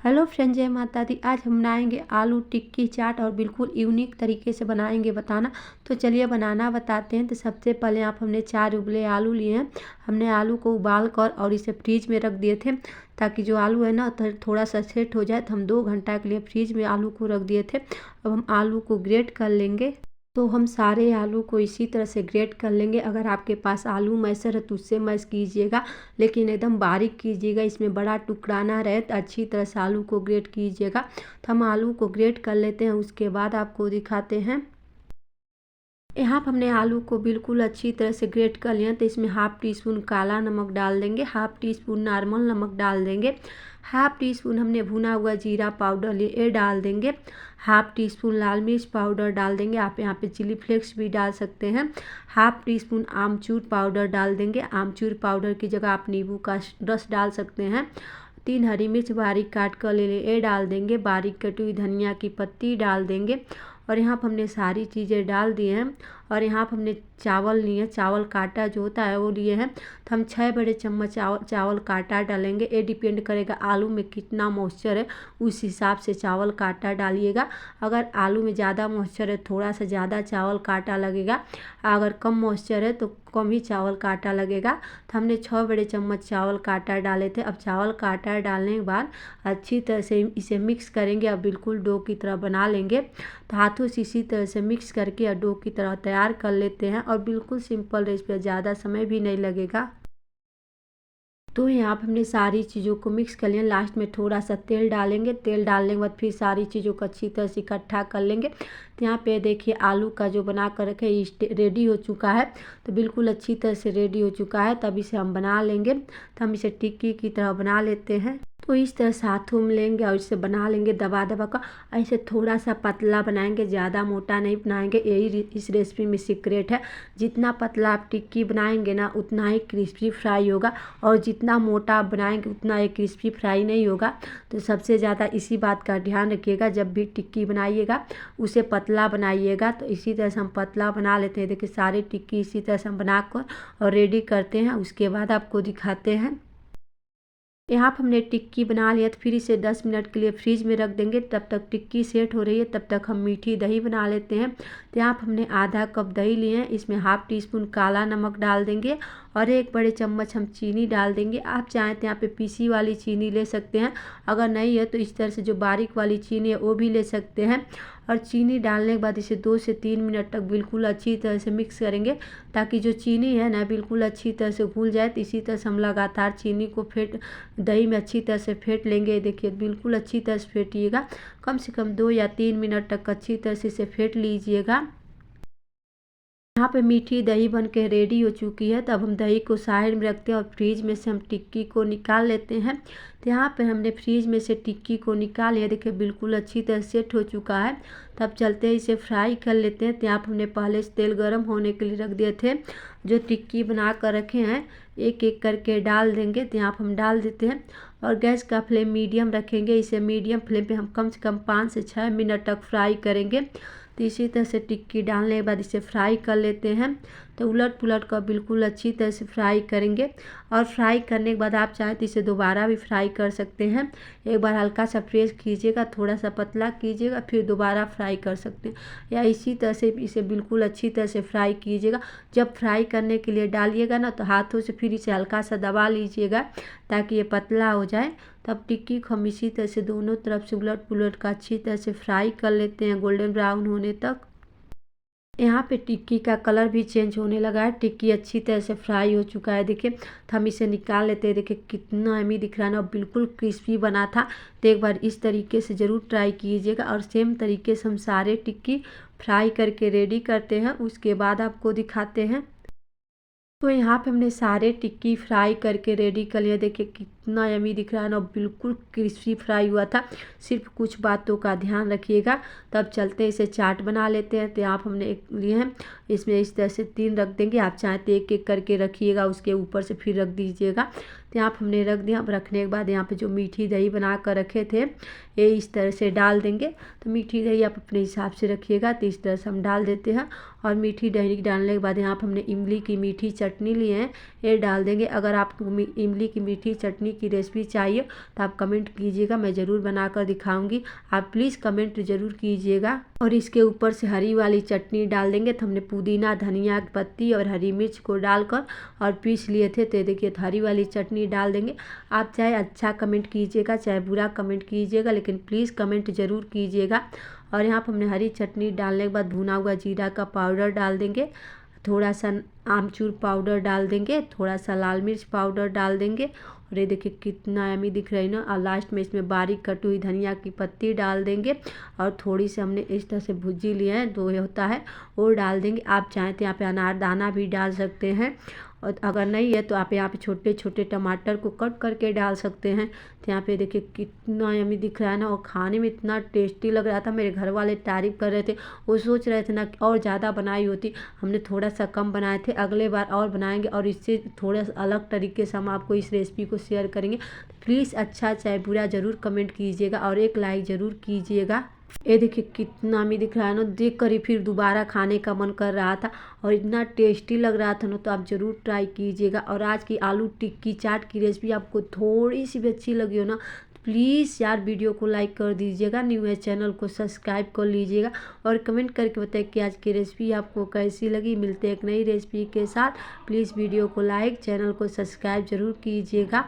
Hello friends, जय माता दी। आज हम बनाएंगे आलू टिक्की चाट और बिल्कुल यूनिक तरीके से बनाएंगे बताना। तो चलिए बनाना बताते हैं। तो सबसे पहले हमने 4 उबले आलू लिए हैं। हमने आलू को उबाल कर और इसे फ्रीज में रख दिए थे ताकि जो आलू है ना थोड़ा सा सेट हो जाए। तो हम 2 घंटा के लिए फ्रीज में आलू को रख दिए थे। अब हम आलू को ग्रेट कर लेंगे। तो हम सारे आलू को इसी तरह से ग्रेट कर लेंगे। अगर आपके पास आलू मैशर है तो उससे मैश कीजिएगा, लेकिन एकदम बारीक कीजिएगा, इसमें बड़ा टुकड़ा ना रहे। तो अच्छी तरह से आलू को ग्रेट कीजिएगा। तो हम आलू को ग्रेट कर लेते हैं, उसके बाद आपको दिखाते हैं। यहाँ पर हमने आलू को बिल्कुल अच्छी तरह से ग्रेट कर लिया। तो इसमें ½ टी स्पून काला नमक डाल देंगे, ½ टी स्पून नॉर्मल नमक डाल देंगे, ½ टी स्पून हमने भुना हुआ जीरा पाउडर लिए डाल देंगे, ½ टी स्पून लाल मिर्च पाउडर डाल देंगे। आप यहाँ पे चिली फ्लेक्स भी डाल सकते हैं। ½ टी स्पून आमचूर पाउडर डाल देंगे। आमचूर पाउडर की जगह आप नींबू का रस डाल सकते हैं। 3 हरी मिर्च बारीक काट कर ले डाल देंगे। बारीक कटी हुई धनिया की पत्ती डाल देंगे। और यहाँ पर हमने सारी चीज़ें डाल दिए हैं। और यहाँ पर हमने चावल लिए, चावल काटा जो होता है वो लिए हैं। तो हम 6 बड़े चम्मच चावल काटा डालेंगे। ये डिपेंड करेगा आलू में कितना मॉइस्चर है, उस हिसाब से चावल काटा डालिएगा। अगर आलू में ज़्यादा मॉइस्चर है थोड़ा सा ज़्यादा चावल काटा लगेगा, अगर कम मॉइस्चर है तो कम ही चावल काटा लगेगा। तो हमने 6 बड़े चम्मच चावल काटा डाले थे। अब चावल काटा डालने के बाद अच्छी तरह से इसे मिक्स करेंगे। अब बिल्कुल डो की तरह बना लेंगे। तो हाथों से इसी तरह से मिक्स करके डो की तरह तैयार कर लेते हैं। और बिल्कुल सिंपल रेसिपी, ज़्यादा समय भी नहीं लगेगा। तो यहाँ पर हमने सारी चीज़ों को मिक्स कर लिया। लास्ट में थोड़ा सा तेल डालेंगे। तेल डालने के बाद फिर सारी चीज़ों को अच्छी तरह से इकट्ठा कर लेंगे। तो यहाँ पे देखिए आलू का जो बना कर रखे रेडी हो चुका है। तो बिल्कुल अच्छी तरह से रेडी हो चुका है। तब इसे हम बना लेंगे। तो हम इसे टिक्की की तरह बना लेते हैं। तो इस तरह हाथों में लेंगे और इसे बना लेंगे दबा दबा कर। ऐसे थोड़ा सा पतला बनाएंगे, ज़्यादा मोटा नहीं बनाएंगे। यही इस रेसिपी में सीक्रेट है। जितना पतला आप टिक्की बनाएंगे ना उतना ही क्रिस्पी फ्राई होगा, और जितना मोटा आप बनाएंगे उतना ही क्रिस्पी फ्राई नहीं होगा। तो सबसे ज़्यादा इसी बात का ध्यान रखिएगा, जब भी टिक्की बनाइएगा उसे पतला बनाइएगा। तो इसी तरह से हम पतला बना लेते हैं। देखिए सारी टिक्की इसी तरह से हम बनाकर और रेडी करते हैं। उसके बाद आपको दिखाते हैं। यहाँ पर हमने टिक्की बना लिया। तो फिर इसे 10 मिनट के लिए फ्रीज में रख देंगे। तब तक टिक्की सेट हो रही है, तब तक हम मीठी दही बना लेते हैं। तो यहाँ पर हमने आधा कप दही लिए हैं। इसमें ½ टी स्पून काला नमक डाल देंगे और 1 बड़े चम्मच हम चीनी डाल देंगे। आप चाहें तो यहाँ पे पीसी वाली चीनी ले सकते हैं, अगर नहीं है तो इस तरह से जो बारीक वाली चीनी है वो भी ले सकते हैं। और चीनी डालने के बाद इसे 2 से 3 मिनट तक बिल्कुल अच्छी तरह से मिक्स करेंगे, ताकि जो चीनी है ना बिल्कुल अच्छी तरह से घुल जाए। तो इसी तरह से हम लगातार चीनी को दही में अच्छी तरह से फेंट लेंगे। देखिए बिल्कुल अच्छी तरह से फेंटिएगा। कम से कम 2 या 3 मिनट तक अच्छी तरह से इसे फेंट लीजिएगा। यहाँ पे मीठी दही बन के रेडी हो चुकी है। तब हम दही को साइड में रखते हैं और फ्रीज में से हम टिक्की को निकाल लेते हैं। तो यहाँ पे हमने फ्रीज में से टिक्की को निकाल लिया। देखिए बिल्कुल अच्छी तरह सेट हो चुका है। तब चलते हैं इसे फ्राई कर लेते हैं। तो यहाँ पर हमने पहले से तेल गर्म होने के लिए रख दिए थे। जो टिक्की बना कर रखे हैं एक एक करके डाल देंगे। तो यहाँ पर हम डाल देते हैं और गैस का फ्लेम मीडियम रखेंगे। इसे मीडियम फ्लेम पे हम कम से कम 5 से 6 मिनट तक फ्राई करेंगे। तो इसी तरह से टिक्की डालने के बाद इसे फ्राई कर लेते हैं। तो उलट पुलट कर बिल्कुल अच्छी तरह से फ्राई करेंगे। और फ्राई करने के बाद आप चाहें तो इसे दोबारा भी फ्राई कर सकते हैं। एक बार हल्का सा प्रेस कीजिएगा, थोड़ा सा पतला कीजिएगा, फिर दोबारा फ्राई कर सकते हैं। या इसी तरह से इसे बिल्कुल अच्छी तरह से फ्राई कीजिएगा। जब फ्राई करने के लिए डालिएगा ना तो हाथों से फिर इसे हल्का सा दबा लीजिएगा, ताकि ये पतला हो जाए। तब टिक्की को हम इसी तरह से दोनों तरफ से उलट पुलट का अच्छी तरह से फ्राई कर लेते हैं, गोल्डन ब्राउन होने तक। यहाँ पे टिक्की का कलर भी चेंज होने लगा है। टिक्की अच्छी तरह से फ्राई हो चुका है। देखिए तो हम इसे निकाल लेते हैं। देखिए कितना यम्मी दिख रहा है ना, बिल्कुल क्रिस्पी बना था। तो एक बार इस तरीके से ज़रूर ट्राई कीजिएगा। और सेम तरीके से हम सारे टिक्की फ्राई करके रेडी करते हैं, उसके बाद आपको दिखाते हैं। तो यहाँ पे हमने सारे टिक्की फ्राई करके रेडी कर लिया। देखिए कितना यम्मी दिख रहा है ना, बिल्कुल क्रिस्पी फ्राई हुआ था। सिर्फ कुछ बातों का ध्यान रखिएगा। तब चलते हैं इसे चाट बना लेते हैं। तो यहाँ पे हमने एक लिए हैं, इसमें इस तरह से 3 रख देंगे। आप चाहें तो एक एक करके रखिएगा, उसके ऊपर से फिर रख दीजिएगा। तो यहाँ पर हमने रख दिया। अब रखने के बाद यहाँ पे जो मीठी दही बना कर रखे थे ये इस तरह से डाल देंगे। तो मीठी दही आप अपने हिसाब से रखिएगा, तो इस तरह से हम डाल देते हैं। और मीठी दही डालने के बाद यहाँ पर हमने इमली की मीठी चटनी ली है, ये डाल देंगे। अगर आपको इमली की मीठी चटनी की रेसिपी चाहिए तो आप कमेंट कीजिएगा, मैं ज़रूर बना कर दिखाऊंगी। आप प्लीज़ कमेंट ज़रूर कीजिएगा। और इसके ऊपर से हरी वाली चटनी डाल देंगे। तो हमने पुदीना, धनिया की पत्ती और हरी मिर्च को डालकर और पीस लिए थे। तो देखिए हरी वाली चटनी डाल देंगे। आप चाहे अच्छा कमेंट कीजिएगा चाहे बुरा कमेंट कीजिएगा, लेकिन प्लीज़ कमेंट ज़रूर कीजिएगा। और यहाँ पर हमने हरी चटनी डालने के बाद भुना हुआ जीरा का पाउडर डाल देंगे, थोड़ा सा आमचूर पाउडर डाल देंगे, थोड़ा सा लाल मिर्च पाउडर डाल देंगे। और ये देखिए कितना यम्मी दिख रही है ना। और लास्ट में इसमें बारीक कटी हुई धनिया की पत्ती डाल देंगे और थोड़ी सी हमने इस तरह से भुजी लिया है, दो होता है वो डाल देंगे। आप चाहें तो यहाँ पे अनारदाना भी डाल सकते हैं, और अगर नहीं है तो आप यहाँ पे छोटे छोटे टमाटर को कट करके डाल सकते हैं। तो यहाँ पे देखिए कितना यम्मी दिख रहा है ना, और खाने में इतना टेस्टी लग रहा था। मेरे घर वाले तारीफ़ कर रहे थे, वो सोच रहे थे ना कि और ज़्यादा बनाई होती। हमने थोड़ा सा कम बनाए थे, अगले बार और बनाएंगे और इससे थोड़ा सा अलग तरीके से हम आपको इस रेसिपी को शेयर करेंगे। प्लीज़ अच्छा चाहे बुरा ज़रूर कमेंट कीजिएगा और एक लाइक ज़रूर कीजिएगा। ये देखिए कितना यम्मी दिख रहा है ना, देख कर ही फिर दोबारा खाने का मन कर रहा था और इतना टेस्टी लग रहा था ना। तो आप ज़रूर ट्राई कीजिएगा। और आज की आलू टिक्की चाट की रेसिपी आपको थोड़ी सी भी अच्छी लगी हो ना, प्लीज़ यार वीडियो को लाइक कर दीजिएगा, न्यू है चैनल को सब्सक्राइब कर लीजिएगा और कमेंट करके बताइए कि आज की रेसिपी आपको कैसी लगी। मिलते हैं एक नई रेसिपी के साथ। प्लीज़ वीडियो को लाइक, चैनल को सब्सक्राइब ज़रूर कीजिएगा।